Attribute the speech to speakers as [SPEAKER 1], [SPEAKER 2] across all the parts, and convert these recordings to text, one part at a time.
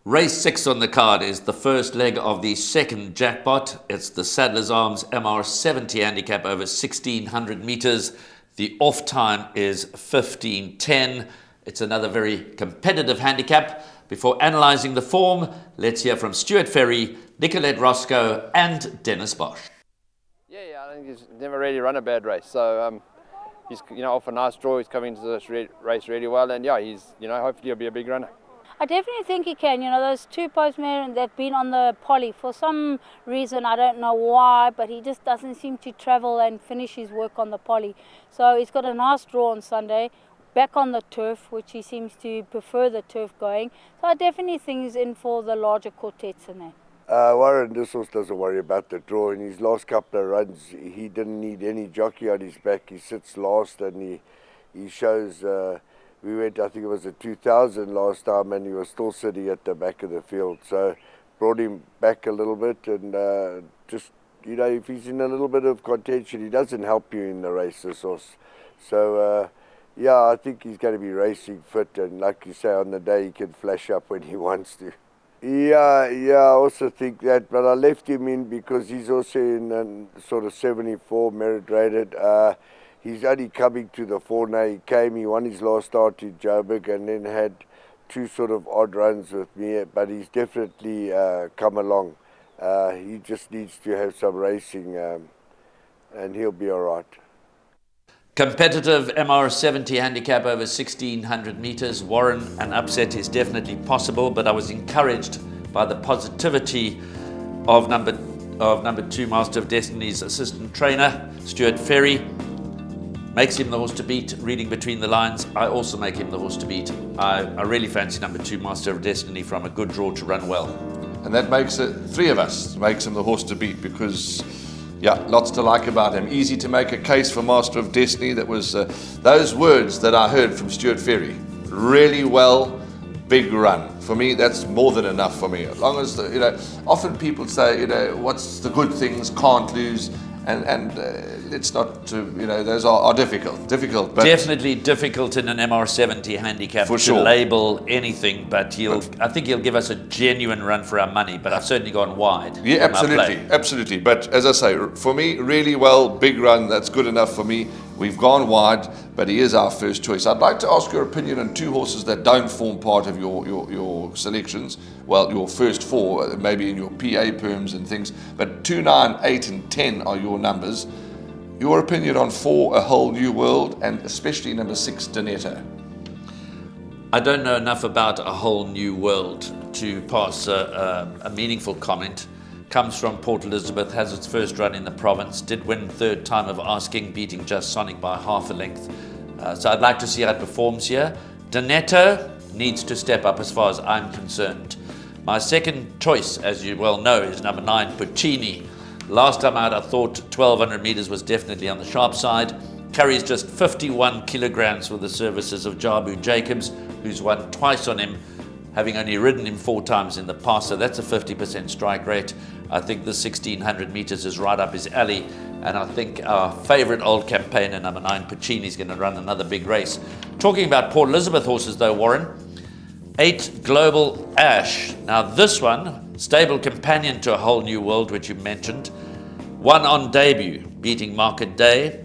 [SPEAKER 1] Race 6 on the card is the first leg of the second jackpot. It's the Sadler's Arms MR70 handicap over 1600 meters. The off time is 15:10. It's another very competitive handicap. Before analysing the form, let's hear from Stuart Ferry, Nicolette Roscoe and Dennis Bosch.
[SPEAKER 2] Yeah, I think he's never really run a bad race. So he's off a nice draw. He's coming into this race really well, and yeah, he's hopefully he'll be a big runner.
[SPEAKER 3] I definitely think he can. Those two postmen, they've been on the poly for some reason, I don't know why, but he just doesn't seem to travel and finish his work on the poly. So he's got a nice draw on Sunday, back on the turf, which he seems to prefer the turf going. So I definitely think he's in for the larger quartets in there.
[SPEAKER 4] Warren, this horse doesn't worry about the draw. In his last couple of runs, he didn't need any jockey on his back. He sits last and he shows... we went, I think it was a 2000 last time, and he was still sitting at the back of the field. So brought him back a little bit, and just, if he's in a little bit of contention, he doesn't help you in the race, this horse. So, yeah, I think he's going to be racing fit, and like you say, on the day he can flash up when he wants to. Yeah, I also think that, but I left him in because he's also in sort of 74 merit rated. He's only coming to the fore now. He won his last start in Joburg and then had two sort of odd runs with me, but he's definitely come along. He just needs to have some racing and he'll be all right.
[SPEAKER 1] Competitive MR70 handicap over 1600 meters. Warren, an upset is definitely possible, but I was encouraged by the positivity of number 2 Master of Destiny's assistant trainer, Stuart Ferry. Makes him the horse to beat. Reading between the lines, I also make him the horse to beat. I really fancy number 2 Master of Destiny from a good draw to run well.
[SPEAKER 5] And that makes it 3 of us, makes him the horse to beat, because lots to like about him. Easy to make a case for Master of Destiny. That was those words that I heard from Stuart Ferry. Really well, big run. For me, that's more than enough for me. As long as, often people say, what's the good things, can't lose. And it's not to, those are difficult, but
[SPEAKER 1] definitely difficult in an MR70 handicap
[SPEAKER 5] for
[SPEAKER 1] to
[SPEAKER 5] sure.
[SPEAKER 1] Label anything, but I think he'll give us a genuine run for our money, but I've certainly gone wide.
[SPEAKER 5] Yeah, absolutely. But as I say, for me, really well, big run, that's good enough for me. We've gone wide, but he is our first choice. I'd like to ask your opinion on 2 horses that don't form part of your selections. Well, your first 4, maybe in your PA perms and things, but 2, 9, 8 and 10 are your numbers. Your opinion on 4, A Whole New World, and especially number 6, Donetto.
[SPEAKER 1] I don't know enough about A Whole New World to pass a meaningful comment. Comes from Port Elizabeth, has its first run in the province, did win 3rd time of asking, beating Just Sonic by half a length. So I'd like to see how it performs here. Donetto needs to step up as far as I'm concerned. My second choice, as you well know, is number 9, Puccini. Last time out, I thought 1200 meters was definitely on the sharp side. Carries just 51 kilograms for the services of Jabu Jacobs, who's won twice on him, having only ridden him 4 times in the past, so that's a 50% strike rate. I think the 1600 meters is right up his alley, and I think our favourite old campaigner, number 9, Puccini, is going to run another big race. Talking about Port Elizabeth horses though, Warren, 8, Global Ash. Now this one, stable companion to A Whole New World, which you mentioned, won on debut, beating Market Day.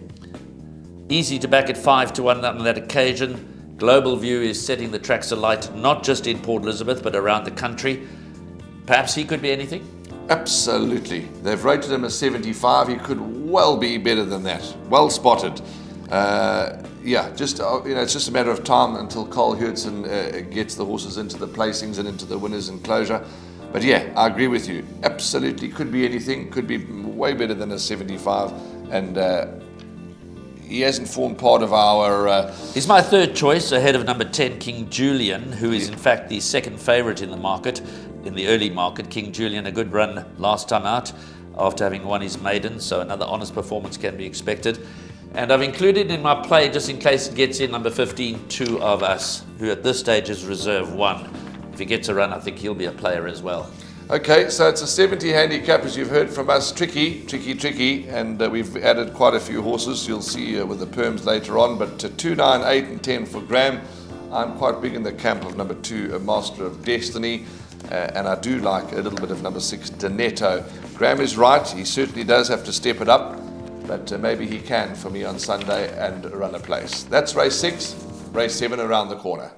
[SPEAKER 1] Easy to back at 5-1 on that occasion. Global View is setting the tracks alight, not just in Port Elizabeth, but around the country. Perhaps he could be anything?
[SPEAKER 5] Absolutely. They've rated him as 75. He could well be better than that. Well spotted. It's just a matter of time until Cole Hurtson gets the horses into the placings and into the winners' enclosure. But yeah, I agree with you. Absolutely, could be anything. Could be way better than a 75. And he hasn't formed part of our...
[SPEAKER 1] He's my 3rd choice, ahead of number 10, King Julian, who is in fact the 2nd favourite in the market, in the early market. King Julian, a good run last time out after having won his maiden, so another honest performance can be expected. And I've included in my play, just in case it gets in, number 15, 2 of Us, who at this stage is reserve 1. If he gets a run, I think he'll be a player as well.
[SPEAKER 5] Okay, so it's a 70 handicap, as you've heard from us. Tricky, and we've added quite a few horses. You'll see with the perms later on, but 2, 9, 8 and 10 for Graham. I'm quite big in the camp of number 2, A Master of Destiny, and I do like a little bit of number 6, Donetto. Graham is right, he certainly does have to step it up, but maybe he can for me on Sunday and run a place. That's race 6, race 7 around the corner.